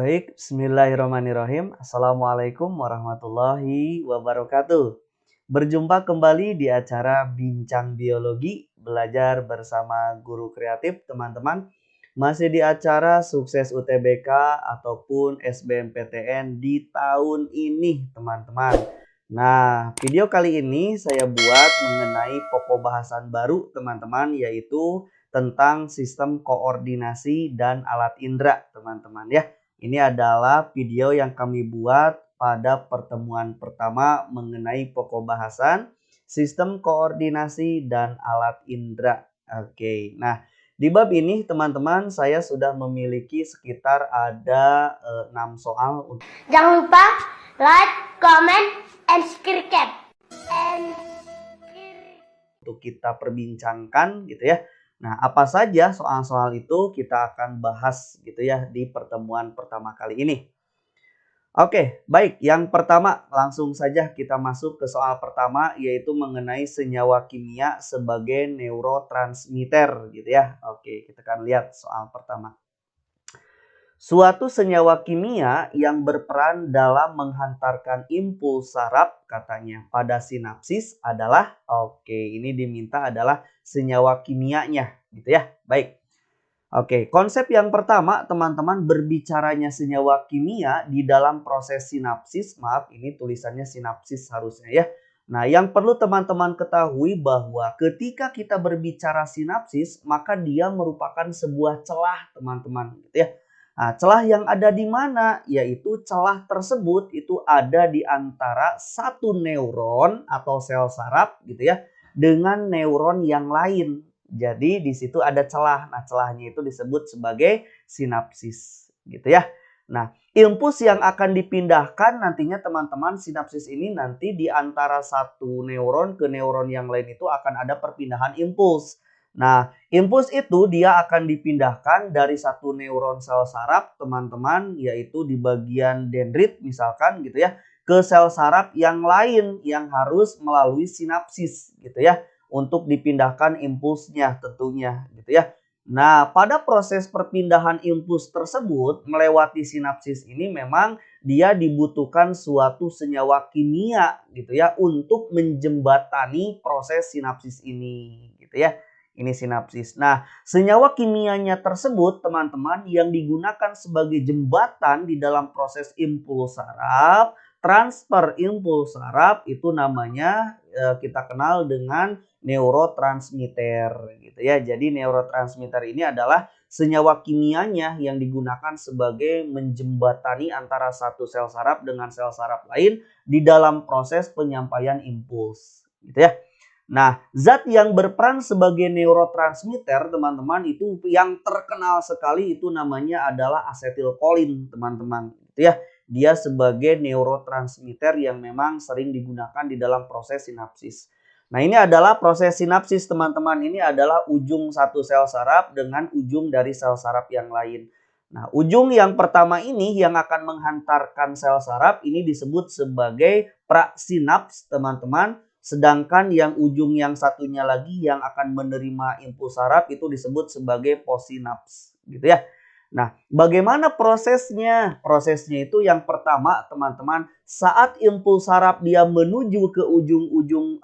Baik, bismillahirrahmanirrahim. Assalamualaikum warahmatullahi wabarakatuh. Berjumpa kembali di acara Bincang Biologi, belajar bersama guru kreatif, teman-teman. Masih di acara Sukses UTBK ataupun SBMPTN di tahun ini, teman-teman. Nah, video kali ini saya buat mengenai pokok bahasan baru, teman-teman, yaitu tentang sistem koordinasi dan alat indera, teman-teman ya. Ini adalah video yang kami buat pada pertemuan pertama mengenai pokok bahasan sistem koordinasi dan alat indera. Oke, nah di bab ini teman-teman saya sudah memiliki sekitar ada 6 soal. Jangan lupa like, comment, and subscribe. Untuk kita perbincangkan gitu ya. Nah, apa saja soal-soal itu kita akan bahas gitu ya di pertemuan pertama kali ini. Oke, baik. Yang pertama, langsung saja kita masuk ke soal pertama, yaitu mengenai senyawa kimia sebagai neurotransmitter gitu ya. Oke, kita akan lihat soal pertama. Suatu senyawa kimia yang berperan dalam menghantarkan impuls saraf katanya pada sinapsis adalah, ini diminta adalah senyawa kimianya gitu ya. Baik. Oke, konsep yang pertama teman-teman, berbicaranya senyawa kimia di dalam proses sinapsis. Maaf, ini tulisannya sinapsis harusnya ya. Nah, yang perlu teman-teman ketahui bahwa ketika kita berbicara sinapsis, maka dia merupakan sebuah celah teman-teman gitu ya. Nah, celah yang ada di mana? Yaitu celah tersebut itu ada di antara satu neuron atau sel saraf gitu ya dengan neuron yang lain. Jadi di situ ada celah. Nah, celahnya itu disebut sebagai sinapsis gitu ya. Nah, impuls yang akan dipindahkan nantinya teman-teman, sinapsis ini nanti di antara satu neuron ke neuron yang lain itu akan ada perpindahan impuls. Nah, impuls itu dia akan dipindahkan dari satu neuron sel saraf teman-teman, yaitu di bagian dendrit misalkan gitu ya, ke sel saraf yang lain yang harus melalui sinapsis gitu ya, untuk dipindahkan impulsnya tentunya gitu ya. Nah, pada proses perpindahan impuls tersebut melewati sinapsis ini memang dia dibutuhkan suatu senyawa kimia gitu ya untuk menjembatani proses sinapsis ini gitu ya. Ini sinapsis. Nah, senyawa kimianya tersebut teman-teman yang digunakan sebagai jembatan di dalam proses impuls saraf, transfer impuls saraf itu namanya kita kenal dengan neurotransmitter gitu ya. Jadi neurotransmitter ini adalah senyawa kimianya yang digunakan sebagai menjembatani antara satu sel saraf dengan sel saraf lain di dalam proses penyampaian impuls gitu ya. Nah, zat yang berperan sebagai neurotransmitter teman-teman itu yang terkenal sekali itu namanya adalah asetilkolin teman-teman gitu ya. Dia sebagai neurotransmitter yang memang sering digunakan di dalam proses sinapsis. Nah, ini adalah proses sinapsis teman-teman. Ini adalah ujung satu sel saraf dengan ujung dari sel saraf yang lain. Nah, ujung yang pertama ini yang akan menghantarkan sel saraf ini disebut sebagai praksinaps teman-teman. Sedangkan yang ujung yang satunya lagi yang akan menerima impuls saraf itu disebut sebagai posinaps gitu ya. Nah, bagaimana prosesnya? Prosesnya itu yang pertama teman-teman, saat impuls saraf dia menuju ke ujung-ujung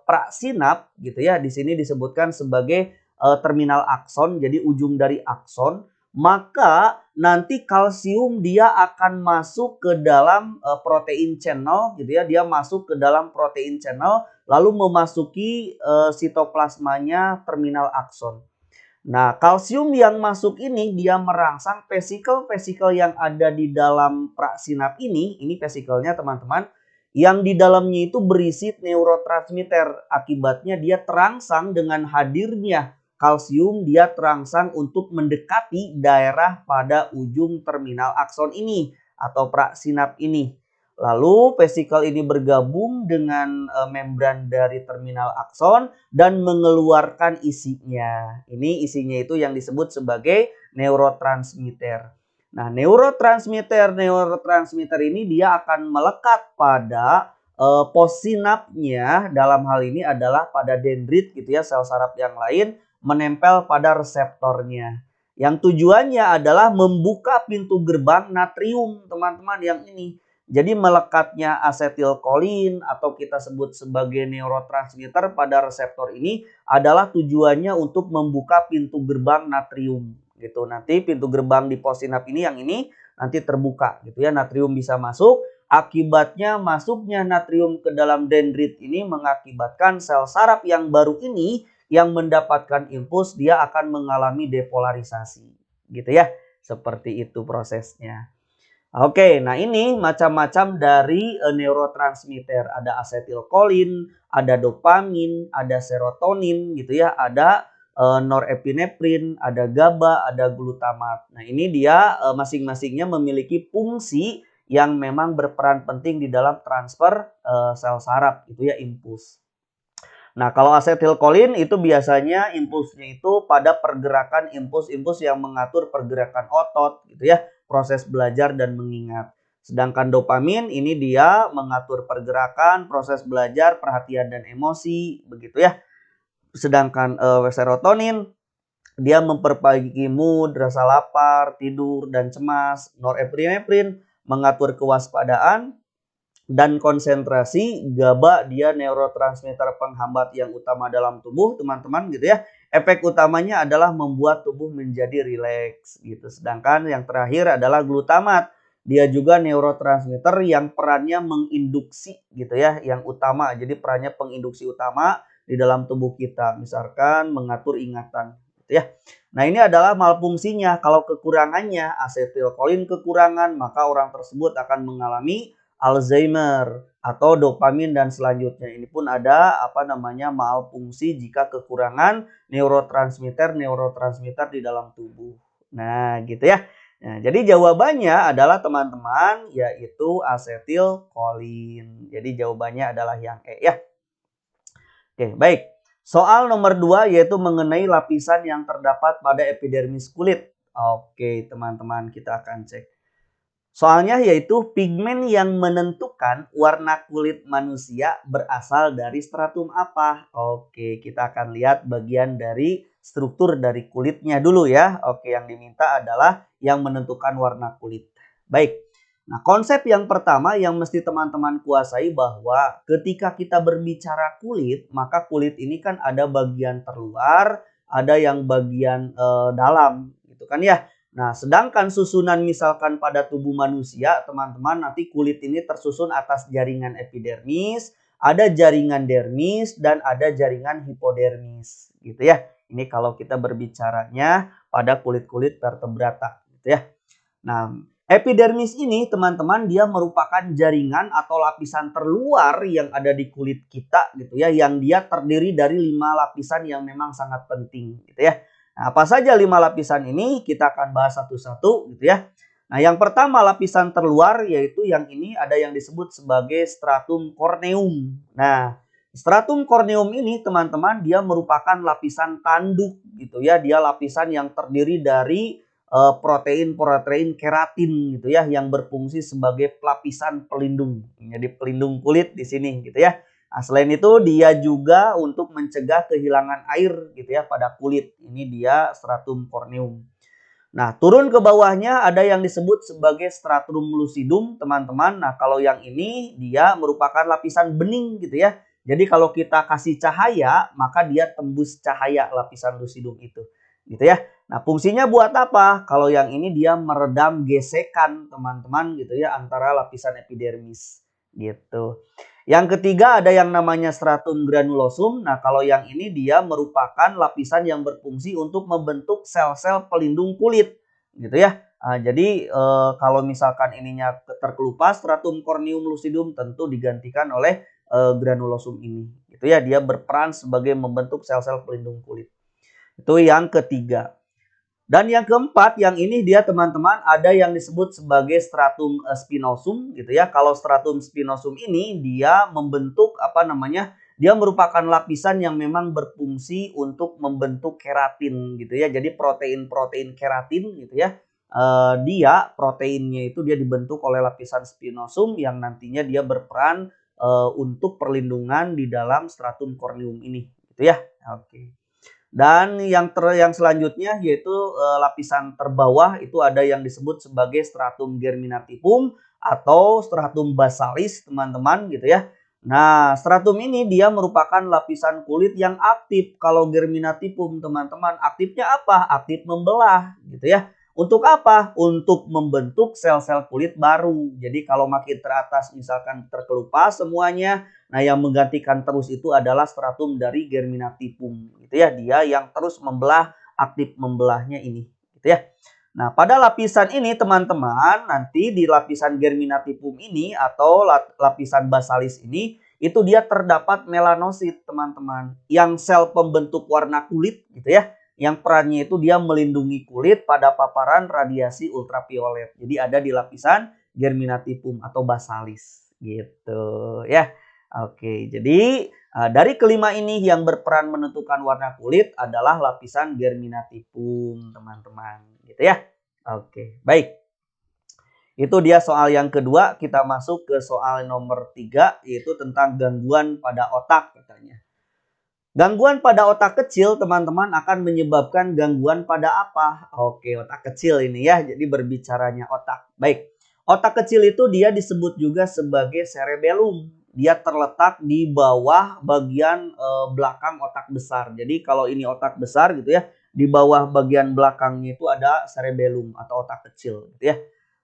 praksinap gitu ya. Di sini disebutkan sebagai terminal akson, jadi ujung dari akson. Maka nanti kalsium dia akan masuk ke dalam protein channel gitu ya. Dia masuk ke dalam protein channel lalu memasuki sitoplasmanya terminal akson. Nah, kalsium yang masuk ini dia merangsang vesikel-vesikel yang ada di dalam praksinap ini vesikelnya teman-teman, yang di dalamnya itu berisi neurotransmitter. Akibatnya dia terangsang dengan hadirnya kalsium, dia terangsang untuk mendekati daerah pada ujung terminal akson ini atau praksinap ini. Lalu vesikel ini bergabung dengan membran dari terminal akson dan mengeluarkan isinya. Ini isinya itu yang disebut sebagai neurotransmitter. Nah, neurotransmitter ini dia akan melekat pada possinapnya, dalam hal ini adalah pada dendrit gitu ya, sel saraf yang lain, menempel pada reseptornya. Yang tujuannya adalah membuka pintu gerbang natrium, teman-teman, yang ini. Jadi melekatnya asetilkolin atau kita sebut sebagai neurotransmitter pada reseptor ini adalah tujuannya untuk membuka pintu gerbang natrium gitu. Nanti pintu gerbang di possinap ini yang ini nanti terbuka gitu ya, natrium bisa masuk. Akibatnya masuknya natrium ke dalam dendrit ini mengakibatkan sel saraf yang baru ini yang mendapatkan impuls dia akan mengalami depolarisasi gitu ya. Seperti itu prosesnya. Oke, nah ini macam-macam dari neurotransmitter. Ada asetilkolin, ada dopamin, ada serotonin gitu ya, ada norepinefrin, ada GABA, ada glutamat. Nah, ini dia masing-masingnya memiliki fungsi yang memang berperan penting di dalam transfer sel saraf gitu ya, impuls. Nah, kalau asetilkolin itu biasanya impulsnya itu pada pergerakan impuls-impuls yang mengatur pergerakan otot gitu ya, proses belajar dan mengingat. Sedangkan dopamin ini dia mengatur pergerakan, proses belajar, perhatian dan emosi begitu ya. Sedangkan serotonin dia memperbaiki mood, rasa lapar, tidur dan cemas. Norepinefrin mengatur kewaspadaan dan konsentrasi. GABA dia neurotransmitter penghambat yang utama dalam tubuh, teman-teman gitu ya. Efek utamanya adalah membuat tubuh menjadi rileks gitu. Sedangkan yang terakhir adalah glutamat. Dia juga neurotransmitter yang perannya menginduksi gitu ya, yang utama. Jadi perannya penginduksi utama di dalam tubuh kita, misalkan mengatur ingatan gitu ya. Nah, ini adalah malfungsinya. Kalau kekurangannya, asetilkolin kekurangan, maka orang tersebut akan mengalami Alzheimer atau dopamin dan selanjutnya. Ini pun ada malfungsi jika kekurangan neurotransmitter di dalam tubuh. Nah, gitu ya. Nah, jadi jawabannya adalah teman-teman yaitu asetilkolin. Jadi jawabannya adalah yang E ya. Oke, baik. Soal nomor 2 yaitu mengenai lapisan yang terdapat pada epidermis kulit. Oke, teman-teman, kita akan cek. Soalnya yaitu pigmen yang menentukan warna kulit manusia berasal dari stratum apa? Oke, kita akan lihat bagian dari struktur dari kulitnya dulu ya. Oke, yang diminta adalah yang menentukan warna kulit. Baik. Nah, konsep yang pertama yang mesti teman-teman kuasai bahwa ketika kita berbicara kulit, maka kulit ini kan ada bagian terluar, ada yang bagian dalam gitu kan ya. Nah, sedangkan susunan misalkan pada tubuh manusia, teman-teman, nanti kulit ini tersusun atas jaringan epidermis, ada jaringan dermis, dan ada jaringan hipodermis, gitu ya. Ini kalau kita berbicaranya pada kulit-kulit vertebrata, gitu ya. Nah, epidermis ini, teman-teman, dia merupakan jaringan atau lapisan terluar yang ada di kulit kita, gitu ya, yang dia terdiri dari 5 lapisan yang memang sangat penting, gitu ya. Nah, apa saja 5 lapisan ini? Kita akan bahas satu-satu gitu ya. Nah, yang pertama lapisan terluar yaitu yang ini ada yang disebut sebagai stratum corneum. Nah, stratum corneum ini teman-teman dia merupakan lapisan tanduk gitu ya. Dia lapisan yang terdiri dari protein-protein keratin gitu ya yang berfungsi sebagai lapisan pelindung. Jadi pelindung kulit di sini gitu ya. Nah, selain itu dia juga untuk mencegah kehilangan air gitu ya pada kulit. Ini dia stratum corneum. Nah, turun ke bawahnya ada yang disebut sebagai stratum lucidum, teman-teman. Nah, kalau yang ini dia merupakan lapisan bening gitu ya. Jadi kalau kita kasih cahaya, maka dia tembus cahaya lapisan lucidum itu. Gitu ya. Nah, fungsinya buat apa? Kalau yang ini dia meredam gesekan, teman-teman gitu ya, antara lapisan epidermis gitu. Yang ketiga ada yang namanya stratum granulosum. Nah, kalau yang ini dia merupakan lapisan yang berfungsi untuk membentuk sel-sel pelindung kulit, gitu ya. Jadi kalau misalkan ininya terkelupas, stratum corneum lucidum tentu digantikan oleh granulosum ini, gitu ya. Dia berperan sebagai membentuk sel-sel pelindung kulit. Itu yang ketiga. Dan yang keempat, yang ini dia teman-teman ada yang disebut sebagai stratum spinosum gitu ya. Kalau stratum spinosum ini dia membentuk dia merupakan lapisan yang memang berfungsi untuk membentuk keratin gitu ya. Jadi protein-protein keratin gitu ya. Dia proteinnya itu dia dibentuk oleh lapisan spinosum yang nantinya dia berperan untuk perlindungan di dalam stratum corneum ini gitu ya. Oke. Dan yang selanjutnya yaitu lapisan terbawah itu ada yang disebut sebagai stratum germinativum atau stratum basalis, teman-teman, gitu ya. Nah, stratum ini dia merupakan lapisan kulit yang aktif. Kalau germinativum, teman-teman, aktifnya apa? Aktif membelah, gitu ya. Untuk apa? Untuk membentuk sel-sel kulit baru. Jadi kalau makin teratas misalkan terkelupas semuanya, nah yang menggantikan terus itu adalah stratum dari germinativum, gitu ya. Dia yang terus membelah, aktif membelahnya ini, gitu ya. Nah, pada lapisan ini teman-teman, nanti di lapisan germinativum ini atau lapisan basalis ini, itu dia terdapat melanosit, teman-teman. Yang sel pembentuk warna kulit, gitu ya. Yang perannya itu dia melindungi kulit pada paparan radiasi ultraviolet. Jadi ada di lapisan germinativum atau basalis, gitu ya. Oke, jadi dari kelima ini yang berperan menentukan warna kulit adalah lapisan germinativum, teman-teman, gitu ya. Oke, baik. Itu dia soal yang kedua. Kita masuk ke soal nomor 3, yaitu tentang gangguan pada otak katanya. Gangguan pada otak kecil, teman-teman, akan menyebabkan gangguan pada apa? Oke, otak kecil ini ya. Jadi berbicaranya otak. Baik. Otak kecil itu dia disebut juga sebagai cerebellum. Dia terletak di bawah bagian belakang otak besar. Jadi kalau ini otak besar gitu ya, di bawah bagian belakangnya itu ada cerebellum atau otak kecil gitu ya.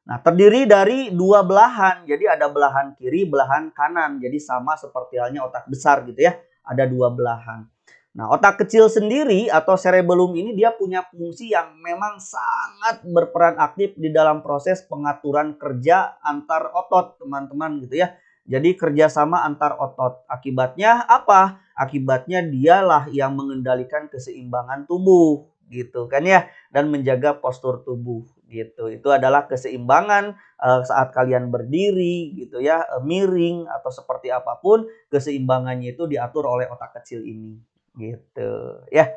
Nah, terdiri dari dua belahan. Jadi ada belahan kiri, belahan kanan. Jadi sama seperti halnya otak besar gitu ya. Ada dua belahan. Nah, otak kecil sendiri atau cerebellum ini dia punya fungsi yang memang sangat berperan aktif di dalam proses pengaturan kerja antar otot, teman-teman, gitu ya. Jadi kerjasama antar otot. Akibatnya apa? Akibatnya dialah yang mengendalikan keseimbangan tubuh, gitu kan ya, dan menjaga postur tubuh, gitu. Itu adalah keseimbangan saat kalian berdiri, gitu ya, miring atau seperti apapun. Keseimbangannya itu diatur oleh otak kecil ini, gitu ya.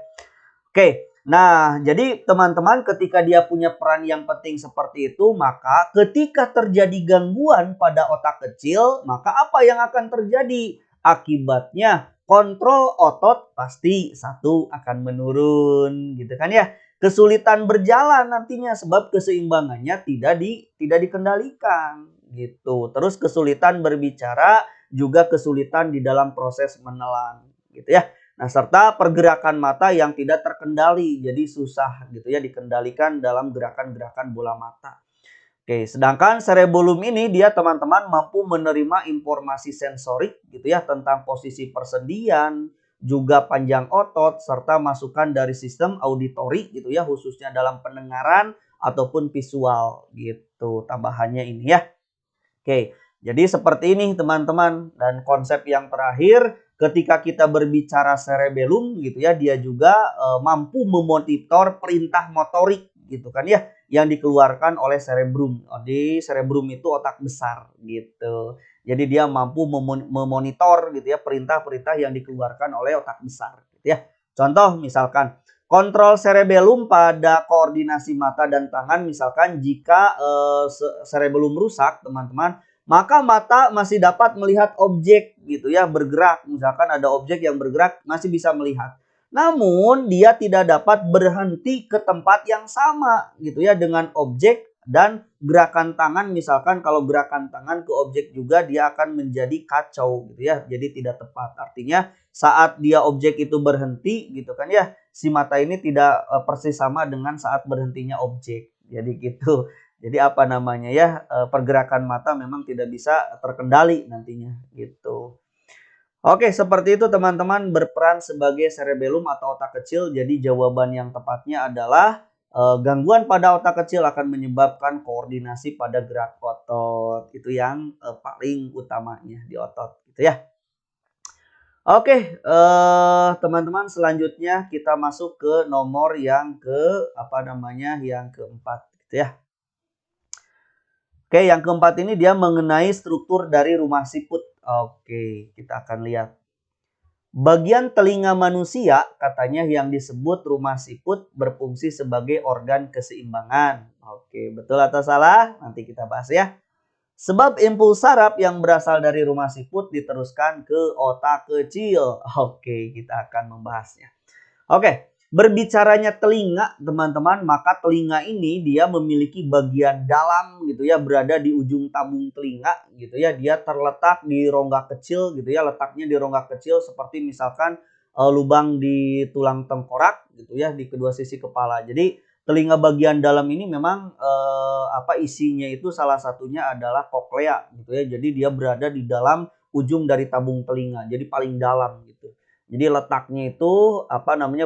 Oke, nah jadi teman-teman ketika dia punya peran yang penting seperti itu, maka ketika terjadi gangguan pada otak kecil, maka apa yang akan terjadi? Akibatnya kontrol otot pasti satu akan menurun, gitu kan ya. Kesulitan berjalan nantinya sebab keseimbangannya tidak dikendalikan, gitu. Terus kesulitan berbicara, juga kesulitan di dalam proses menelan, gitu ya. Nah, serta pergerakan mata yang tidak terkendali, jadi susah gitu ya dikendalikan dalam gerakan-gerakan bola mata. Oke, sedangkan cerebellum ini dia teman-teman mampu menerima informasi sensorik gitu ya tentang posisi persendian, juga panjang otot, serta masukan dari sistem auditori gitu ya, khususnya dalam pendengaran ataupun visual gitu tambahannya ini ya. Oke, jadi seperti ini teman-teman. Dan konsep yang terakhir, ketika kita berbicara cerebellum gitu ya, dia juga mampu memonitor perintah motorik gitu kan ya, yang dikeluarkan oleh cerebrum. Di cerebrum itu otak besar gitu. Jadi dia mampu memonitor gitu ya perintah-perintah yang dikeluarkan oleh otak besar gitu ya. Contoh misalkan kontrol cerebellum pada koordinasi mata dan tangan, misalkan jika cerebellum rusak, teman-teman, maka mata masih dapat melihat objek gitu ya, bergerak. Misalkan ada objek yang bergerak, masih bisa melihat. Namun dia tidak dapat berhenti ke tempat yang sama gitu ya dengan objek, dan gerakan tangan, misalkan kalau gerakan tangan ke objek juga dia akan menjadi kacau gitu ya. Jadi tidak tepat. Artinya saat dia objek itu berhenti gitu kan ya, si mata ini tidak persis sama dengan saat berhentinya objek. Jadi gitu. Jadi apa namanya ya, pergerakan mata memang tidak bisa terkendali nantinya gitu. Oke, seperti itu teman-teman, berperan sebagai cerebellum atau otak kecil. Jadi jawaban yang tepatnya adalah gangguan pada otak kecil akan menyebabkan koordinasi pada gerak otot. Itu yang paling utamanya di otot gitu ya. Oke, teman-teman, selanjutnya kita masuk ke nomor yang yang keempat gitu ya. Oke, yang keempat ini dia mengenai struktur dari rumah siput. Oke, kita akan lihat. Bagian telinga manusia katanya yang disebut rumah siput berfungsi sebagai organ keseimbangan. Oke, betul atau salah? Nanti kita bahas ya. Sebab impuls saraf yang berasal dari rumah siput diteruskan ke otak kecil. Oke, kita akan membahasnya. Oke, berbicaranya telinga, teman-teman, maka telinga ini dia memiliki bagian dalam gitu ya, berada di ujung tabung telinga gitu ya. Dia terletak di rongga kecil gitu ya, letaknya di rongga kecil seperti misalkan lubang di tulang tengkorak gitu ya, di kedua sisi kepala. Jadi telinga bagian dalam ini memang isinya itu salah satunya adalah koklea gitu ya. Jadi dia berada di dalam ujung dari tabung telinga. Jadi paling dalam gitu. Jadi letaknya itu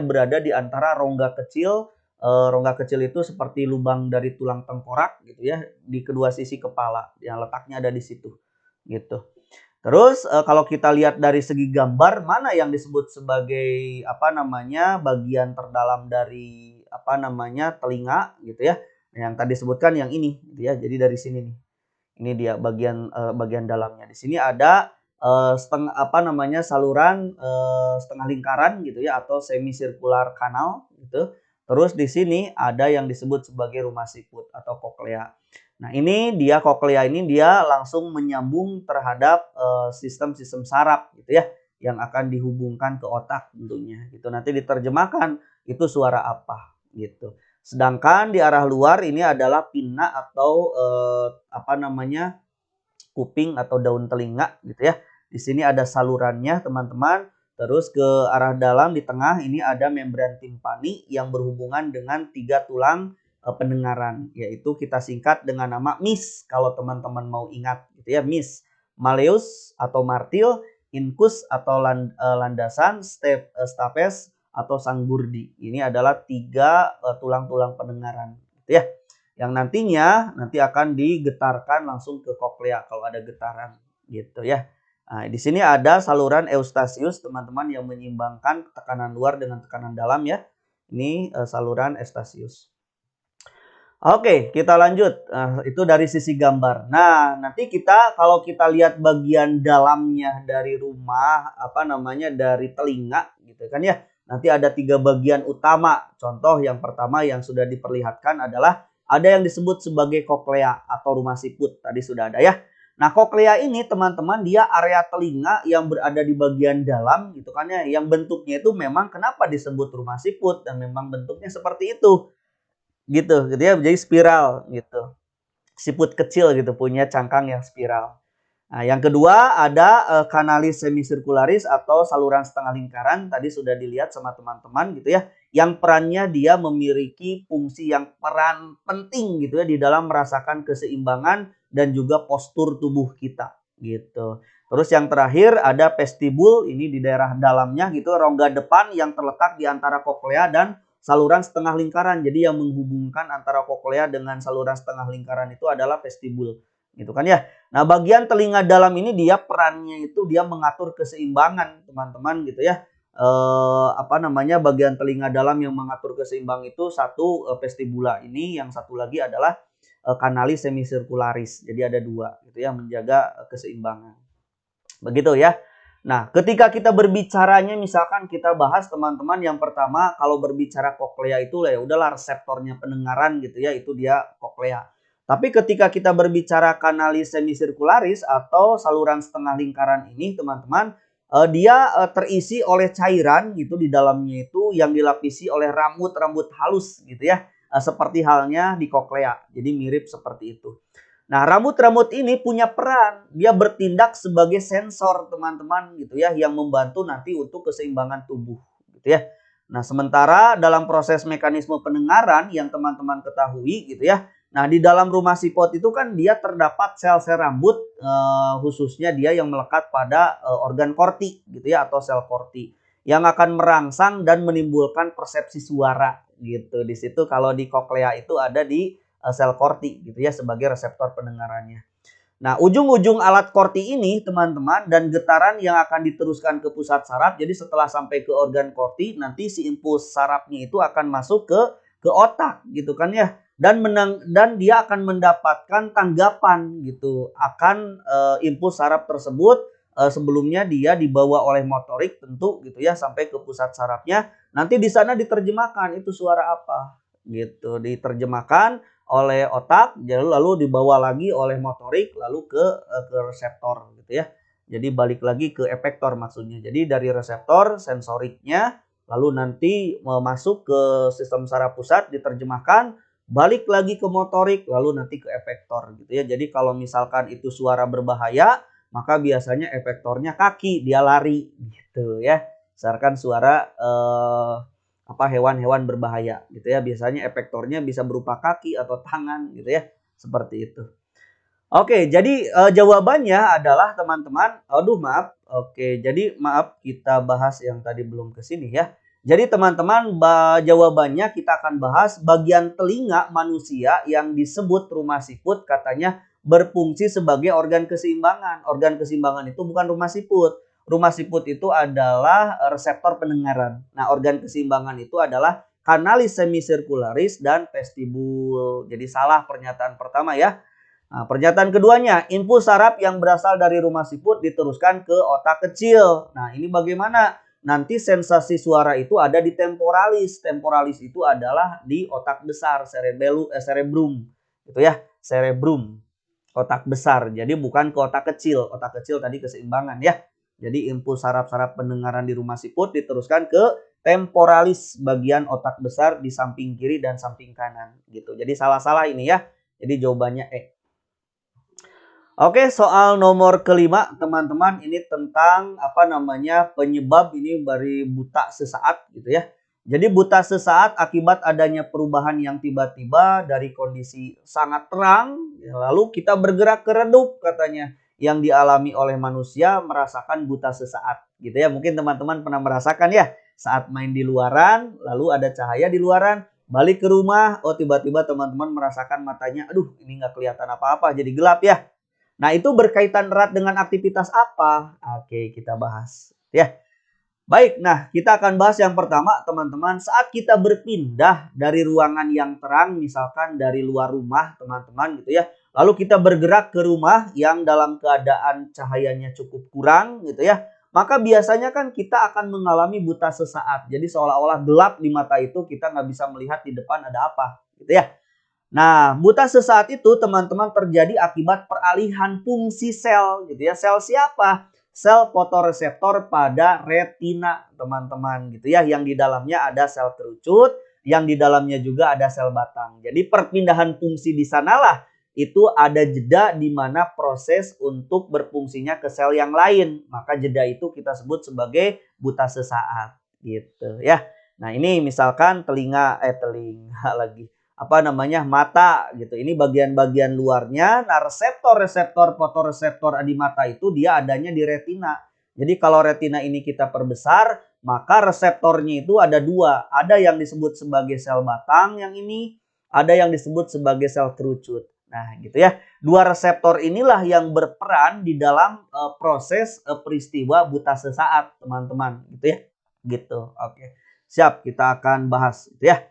berada di antara rongga kecil. Rongga kecil itu seperti lubang dari tulang tengkorak gitu ya, di kedua sisi kepala. Yang letaknya ada di situ gitu. Terus kalau kita lihat dari segi gambar, mana yang disebut sebagai bagian terdalam dari telinga gitu ya. Yang tadi sebutkan yang ini gitu ya. Jadi dari sini nih. Ini dia bagian dalamnya. Di sini ada saluran setengah lingkaran gitu ya, atau semicircular canal gitu. Terus di sini ada yang disebut sebagai rumah siput atau koklea. Nah, ini dia koklea ini dia langsung menyambung terhadap sistem-sistem saraf gitu ya, yang akan dihubungkan ke otak tentunya gitu. Nanti diterjemahkan itu suara apa gitu. Sedangkan di arah luar ini adalah pinna atau kuping atau daun telinga gitu ya. Di sini ada salurannya, teman-teman. Terus ke arah dalam di tengah ini ada membran timpani yang berhubungan dengan 3 tulang pendengaran, yaitu kita singkat dengan nama MIS kalau teman-teman mau ingat gitu ya, MIS. Malleus atau martil, incus atau landasan, stapes atau sanggurdi. Ini adalah 3 tulang-tulang pendengaran gitu ya. Yang nantinya akan digetarkan langsung ke koklea kalau ada getaran gitu ya. Nah, di sini ada saluran eustachius, teman-teman, yang menyeimbangkan tekanan luar dengan tekanan dalam ya. Ini saluran eustachius. Oke, kita lanjut. Itu dari sisi gambar. Nah, nanti kalau kita lihat bagian dalamnya dari rumah, dari telinga gitu kan ya. Nanti ada 3 bagian utama. Contoh yang pertama yang sudah diperlihatkan adalah ada yang disebut sebagai koklea atau rumah siput. Tadi sudah ada ya. Nah, koklea ini teman-teman dia area telinga yang berada di bagian dalam gitu kan ya. Yang bentuknya itu memang kenapa disebut rumah siput dan memang bentuknya seperti itu. Gitu ya, jadi spiral gitu. Siput kecil gitu punya cangkang yang spiral. Nah, yang kedua ada kanalis semicircularis atau saluran setengah lingkaran. Tadi sudah dilihat sama teman-teman gitu ya. Yang perannya dia memiliki fungsi yang peran penting gitu ya di dalam merasakan keseimbangan dan juga postur tubuh kita gitu. Terus yang terakhir ada vestibul, ini di daerah dalamnya gitu, rongga depan yang terletak di antara koklea dan saluran setengah lingkaran. Jadi yang menghubungkan antara koklea dengan saluran setengah lingkaran itu adalah vestibul gitu kan ya. Nah, bagian telinga dalam ini dia perannya itu dia mengatur keseimbangan, teman-teman gitu ya. Bagian telinga dalam yang mengatur keseimbangan itu satu vestibula ini, yang satu lagi adalah kanalis semicircularis. Jadi ada 2 gitu ya, menjaga keseimbangan. Begitu ya. Nah, ketika kita berbicaranya misalkan kita bahas teman-teman yang pertama kalau berbicara koklea itu ya udahlah reseptornya pendengaran gitu ya, itu dia koklea. Tapi ketika kita berbicara kanalis semicircularis atau saluran setengah lingkaran ini teman-teman, dia terisi oleh cairan gitu di dalamnya itu yang dilapisi oleh rambut-rambut halus gitu ya. Seperti halnya di koklea. Jadi mirip seperti itu. Nah, rambut-rambut ini punya peran. Dia bertindak sebagai sensor, teman-teman gitu ya, yang membantu nanti untuk keseimbangan tubuh gitu ya. Nah, sementara dalam proses mekanisme pendengaran yang teman-teman ketahui gitu ya. Nah, di dalam rumah siput itu kan dia terdapat sel-sel rambut, khususnya dia yang melekat pada organ korti gitu ya, atau sel korti yang akan merangsang dan menimbulkan persepsi suara gitu. Di situ kalau di koklea itu ada di sel korti gitu ya sebagai reseptor pendengarannya. Nah, ujung-ujung alat korti ini teman-teman dan getaran yang akan diteruskan ke pusat saraf. Jadi setelah sampai ke organ korti nanti si impuls sarafnya itu akan masuk ke otak gitu kan ya. Dan dia akan mendapatkan tanggapan gitu akan impuls saraf tersebut. Sebelumnya dia dibawa oleh motorik tentu gitu ya sampai ke pusat sarafnya. Nanti di sana diterjemahkan itu suara apa gitu, diterjemahkan oleh otak, lalu dibawa lagi oleh motorik, lalu ke reseptor gitu ya. Jadi balik lagi ke efektor maksudnya. Jadi dari reseptor sensoriknya lalu nanti masuk ke sistem saraf pusat, diterjemahkan, balik lagi ke motorik, lalu nanti ke efektor gitu ya. Jadi kalau misalkan itu suara berbahaya, maka biasanya efektornya kaki, dia lari gitu ya. Misalkan suara hewan-hewan berbahaya gitu ya. Biasanya efektornya bisa berupa kaki atau tangan gitu ya. Seperti itu. Oke, jadi jawabannya adalah teman-teman, aduh maaf. Oke, jadi maaf kita bahas yang tadi belum ke sini ya. Jadi teman-teman, jawabannya kita akan bahas bagian telinga manusia yang disebut rumah siput katanya berfungsi sebagai organ keseimbangan. Organ keseimbangan itu bukan rumah siput. Rumah siput itu adalah reseptor pendengaran. Nah, organ keseimbangan itu adalah kanalis semisirkularis dan vestibul. Jadi salah pernyataan pertama ya. Nah, pernyataan keduanya, impuls saraf yang berasal dari rumah siput diteruskan ke otak kecil. Nah, ini bagaimana? Nanti sensasi suara itu ada di temporalis. Temporalis itu adalah di otak besar, cerebrum. Gitu ya, cerebrum. Otak besar. Jadi bukan ke otak kecil. Otak kecil tadi keseimbangan ya. Jadi impuls saraf-saraf pendengaran di rumah siput diteruskan ke temporalis, bagian otak besar di samping kiri dan samping kanan gitu. Jadi salah-salah ini ya. Jadi jawabannya E. Oke, soal nomor kelima teman-teman, ini tentang penyebab ini dari buta sesaat gitu ya. Jadi buta sesaat akibat adanya perubahan yang tiba-tiba dari kondisi sangat terang, lalu kita bergerak ke redup katanya, yang dialami oleh manusia merasakan buta sesaat gitu ya. Mungkin teman-teman pernah merasakan ya, saat main di luaran, lalu ada cahaya di luaran, balik ke rumah, oh tiba-tiba teman-teman merasakan matanya, aduh ini nggak kelihatan apa-apa, jadi gelap ya. Nah, itu berkaitan erat dengan aktivitas apa? Oke, kita bahas ya. Baik, nah kita akan bahas yang pertama teman-teman. Saat kita berpindah dari ruangan yang terang, misalkan dari luar rumah teman-teman gitu ya. Lalu kita bergerak ke rumah yang dalam keadaan cahayanya cukup kurang gitu ya. Maka biasanya kan kita akan mengalami buta sesaat. Jadi seolah-olah gelap di mata itu, kita nggak bisa melihat di depan ada apa gitu ya. Nah, buta sesaat itu teman-teman terjadi akibat peralihan fungsi sel gitu ya. Sel siapa? Sel fotoreseptor pada retina teman-teman gitu ya. Yang di dalamnya ada sel kerucut, yang di dalamnya juga ada sel batang. Jadi perpindahan fungsi di sanalah itu ada jeda di mana proses untuk berfungsinya ke sel yang lain. Maka jeda itu kita sebut sebagai buta sesaat gitu ya. Nah, ini misalkan telinga lagi mata gitu. Ini bagian-bagian luarnya. Nah, reseptor fotoreseptor di mata itu dia adanya di retina. Jadi kalau retina ini kita perbesar, maka reseptornya itu ada dua. Ada yang disebut sebagai sel batang yang ini, ada yang disebut sebagai sel kerucut. Nah, gitu ya. Dua reseptor inilah yang berperan di dalam proses peristiwa buta sesaat, teman-teman, gitu ya. Gitu. Oke. Siap, kita akan bahas gitu ya.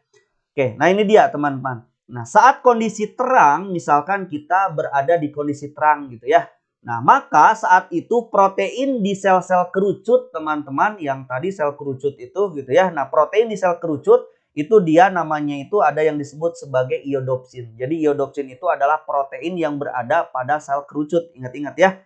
Oke, nah ini dia teman-teman. Nah, saat kondisi terang, misalkan kita berada di kondisi terang gitu ya. Nah, maka saat itu protein di sel-sel kerucut teman-teman, yang tadi sel kerucut itu gitu ya. Nah, protein di sel kerucut itu dia namanya itu ada yang disebut sebagai iodopsin. Jadi iodopsin itu adalah protein yang berada pada sel kerucut. Ingat-ingat ya.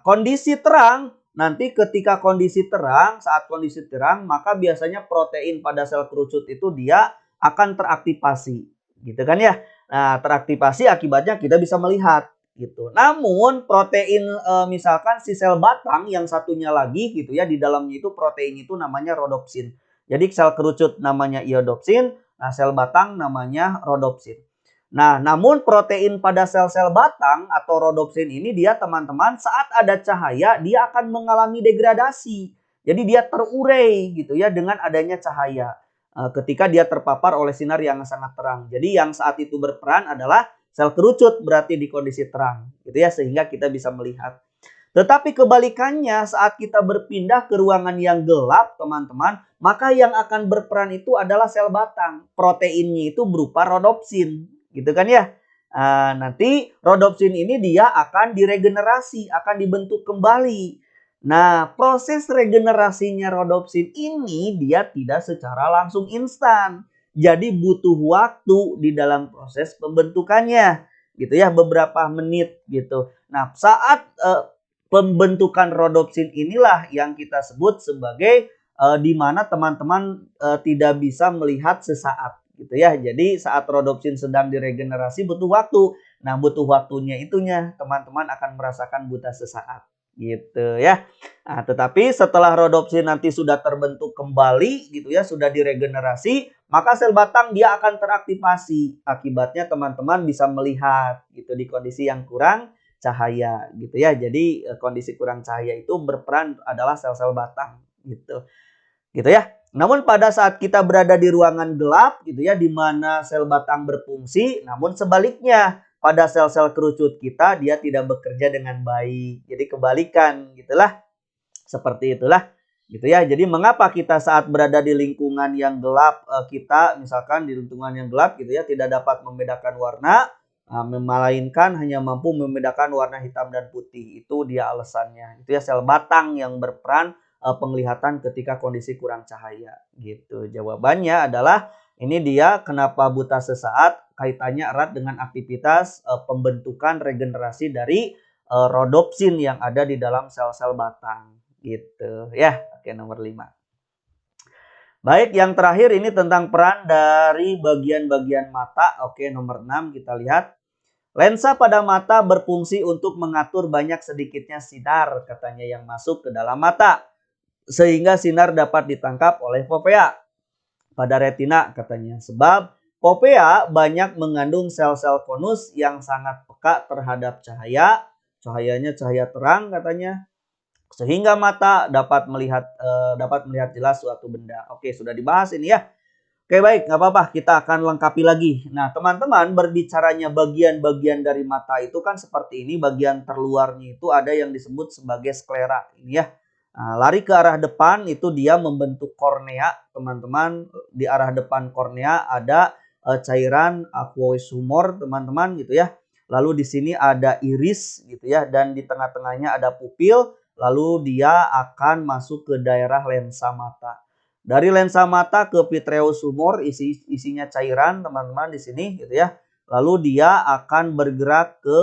Kondisi terang, nanti ketika kondisi terang, saat kondisi terang, maka biasanya protein pada sel kerucut itu dia akan teraktivasi gitu kan ya. Nah, teraktivasi akibatnya kita bisa melihat gitu. Namun protein misalkan si sel batang yang satunya lagi gitu ya, di dalamnya itu protein itu namanya rhodopsin. Jadi sel kerucut namanya iodopsin, nah sel batang namanya rhodopsin. Nah, namun protein pada sel-sel batang atau rhodopsin ini dia teman-teman saat ada cahaya dia akan mengalami degradasi. Jadi dia terurai gitu ya dengan adanya cahaya. Ketika dia terpapar oleh sinar yang sangat terang. Jadi yang saat itu berperan adalah sel kerucut berarti di kondisi terang gitu ya, sehingga kita bisa melihat. Tetapi kebalikannya saat kita berpindah ke ruangan yang gelap teman-teman, maka yang akan berperan itu adalah sel batang. Proteinnya itu berupa rhodopsin gitu kan ya. Nanti rhodopsin ini dia akan diregenerasi, akan dibentuk kembali. Nah, proses regenerasinya rhodopsin ini dia tidak secara langsung instan. Jadi butuh waktu di dalam proses pembentukannya gitu ya, beberapa menit gitu. Nah, saat pembentukan rhodopsin inilah yang kita sebut sebagai di mana teman-teman tidak bisa melihat sesaat gitu ya. Jadi saat rodopsin sedang diregenerasi butuh waktu. Nah, butuh waktunya itunya teman-teman akan merasakan buta sesaat gitu ya. Nah, tetapi setelah rodopsin nanti sudah terbentuk kembali gitu ya, sudah diregenerasi, maka sel batang dia akan teraktivasi. Akibatnya teman-teman bisa melihat gitu di kondisi yang kurang cahaya gitu ya. Jadi kondisi kurang cahaya itu berperan adalah sel-sel batang gitu. Gitu ya. Namun pada saat kita berada di ruangan gelap gitu ya, di mana sel batang berfungsi, namun sebaliknya pada sel-sel kerucut kita dia tidak bekerja dengan baik. Jadi kebalikan gitulah. Seperti itulah gitu ya. Jadi mengapa kita saat berada di lingkungan yang gelap, kita misalkan di lingkungan yang gelap gitu ya tidak dapat membedakan warna, melainkan hanya mampu membedakan warna hitam dan putih. Itu dia alasannya. Itu ya sel batang yang berperan penglihatan ketika kondisi kurang cahaya gitu. Jawabannya adalah ini dia kenapa buta sesaat, kaitannya erat dengan aktivitas pembentukan regenerasi dari rodopsin yang ada di dalam sel-sel batang gitu ya. Oke, nomor 5. Baik, yang terakhir ini tentang peran dari bagian-bagian mata. Oke, nomor 6 kita lihat. Lensa pada mata berfungsi untuk mengatur banyak sedikitnya sinar katanya yang masuk ke dalam mata sehingga sinar dapat ditangkap oleh fovea pada retina katanya. Sebab fovea banyak mengandung sel-sel konus yang sangat peka terhadap cahaya. Cahayanya cahaya terang katanya. Sehingga mata dapat melihat jelas suatu benda. Oke, sudah dibahas ini ya. Oke, baik, nggak apa-apa, kita akan lengkapi lagi. Nah, teman-teman, berbicaranya bagian-bagian dari mata itu kan seperti ini. Bagian terluarnya itu ada yang disebut sebagai sklera ini ya. Nah, lari ke arah depan itu dia membentuk kornea, teman-teman. Di arah depan kornea ada cairan aqueous humor, teman-teman gitu ya. Lalu di sini ada iris gitu ya, dan di tengah-tengahnya ada pupil. Lalu dia akan masuk ke daerah lensa mata. Dari lensa mata ke vitreous humor isinya cairan teman-teman di sini gitu ya. Lalu dia akan bergerak ke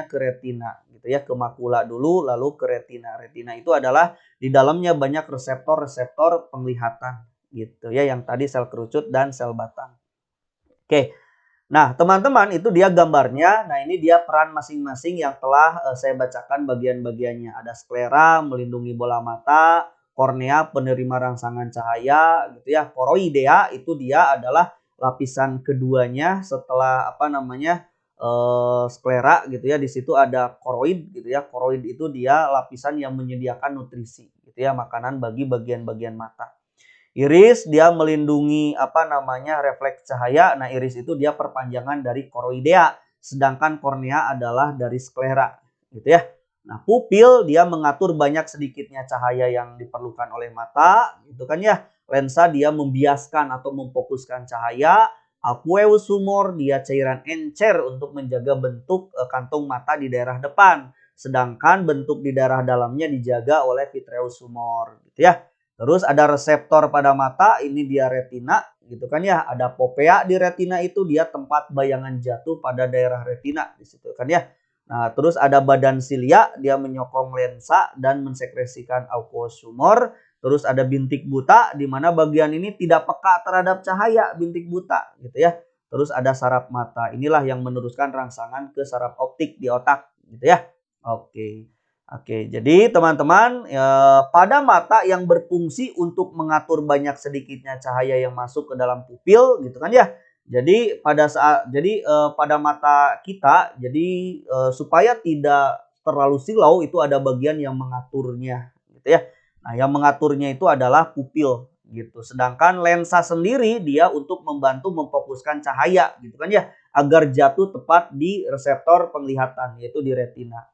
ke retina gitu ya, ke makula dulu lalu ke retina. Retina itu adalah di dalamnya banyak reseptor-reseptor penglihatan gitu ya, yang tadi sel kerucut dan sel batang. Oke. Nah, teman-teman itu dia gambarnya. Nah, ini dia peran masing-masing yang telah saya bacakan bagian-bagiannya. Ada sklera melindungi bola mata, kornea penerima rangsangan cahaya gitu ya. Koroidea itu dia adalah lapisan keduanya setelah sklera gitu ya. Di situ ada koroid gitu ya. Koroid itu dia lapisan yang menyediakan nutrisi gitu ya, makanan bagi bagian-bagian mata. Iris dia melindungi refleks cahaya. Nah, iris itu dia perpanjangan dari koroidea, sedangkan kornea adalah dari sklera gitu ya. Nah, pupil dia mengatur banyak sedikitnya cahaya yang diperlukan oleh mata gitu kan ya. Lensa dia membiaskan atau memfokuskan cahaya. Aqueous humor dia cairan encer untuk menjaga bentuk kantung mata di daerah depan, sedangkan bentuk di daerah dalamnya dijaga oleh vitreous humor gitu ya. Terus ada reseptor pada mata, ini dia retina gitu kan ya. Ada fovea di retina itu dia tempat bayangan jatuh pada daerah retina di situ kan ya. Nah, terus ada badan silia, dia menyokong lensa dan mensekresikan aqueous humor. Terus ada bintik buta di mana bagian ini tidak peka terhadap cahaya, bintik buta gitu ya. Terus ada saraf mata. Inilah yang meneruskan rangsangan ke saraf optik di otak gitu ya. Oke. Oke, jadi teman-teman pada mata yang berfungsi untuk mengatur banyak sedikitnya cahaya yang masuk ke dalam pupil gitu kan ya. Jadi pada mata kita supaya tidak terlalu silau itu ada bagian yang mengaturnya gitu ya. Nah, yang mengaturnya itu adalah pupil gitu. Sedangkan lensa sendiri dia untuk membantu memfokuskan cahaya gitu kan ya, agar jatuh tepat di reseptor penglihatan yaitu di retina.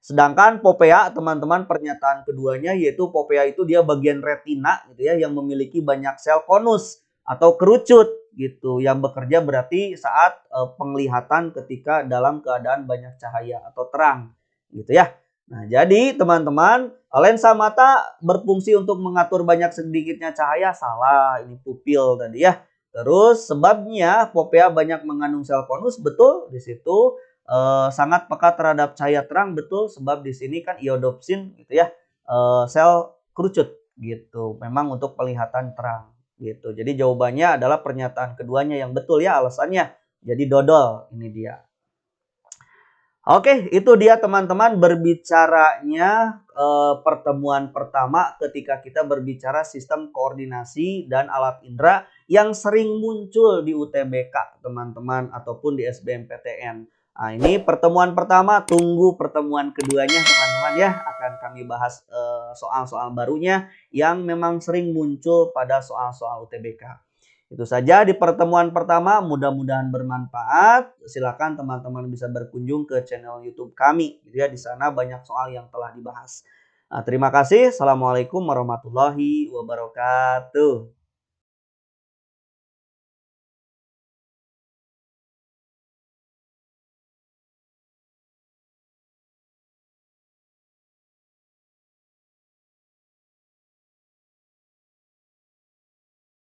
Sedangkan fovea teman-teman pernyataan keduanya yaitu fovea itu dia bagian retina gitu ya yang memiliki banyak sel konus atau kerucut gitu yang bekerja berarti saat penglihatan ketika dalam keadaan banyak cahaya atau terang gitu ya. Nah, jadi teman-teman lensa mata berfungsi untuk mengatur banyak sedikitnya cahaya salah, ini pupil tadi ya. Terus sebabnya fovea banyak mengandung sel konus betul di situ. Sangat peka terhadap cahaya terang betul sebab di sini kan iodopsin gitu ya, sel kerucut gitu. Memang untuk penglihatan terang gitu. Jadi jawabannya adalah pernyataan keduanya yang betul ya alasannya. Jadi dodol ini dia. Oke, itu dia teman-teman berbicaranya pertemuan pertama ketika kita berbicara sistem koordinasi dan alat indera yang sering muncul di UTBK teman-teman ataupun di SBMPTN. Nah, ini pertemuan pertama, tunggu pertemuan keduanya teman-teman ya. Akan kami bahas soal-soal barunya yang memang sering muncul pada soal-soal UTBK. Itu saja di pertemuan pertama, mudah-mudahan bermanfaat. Silakan teman-teman bisa berkunjung ke channel YouTube kami, gitu ya. Di sana banyak soal yang telah dibahas. Nah, terima kasih. Assalamualaikum warahmatullahi wabarakatuh.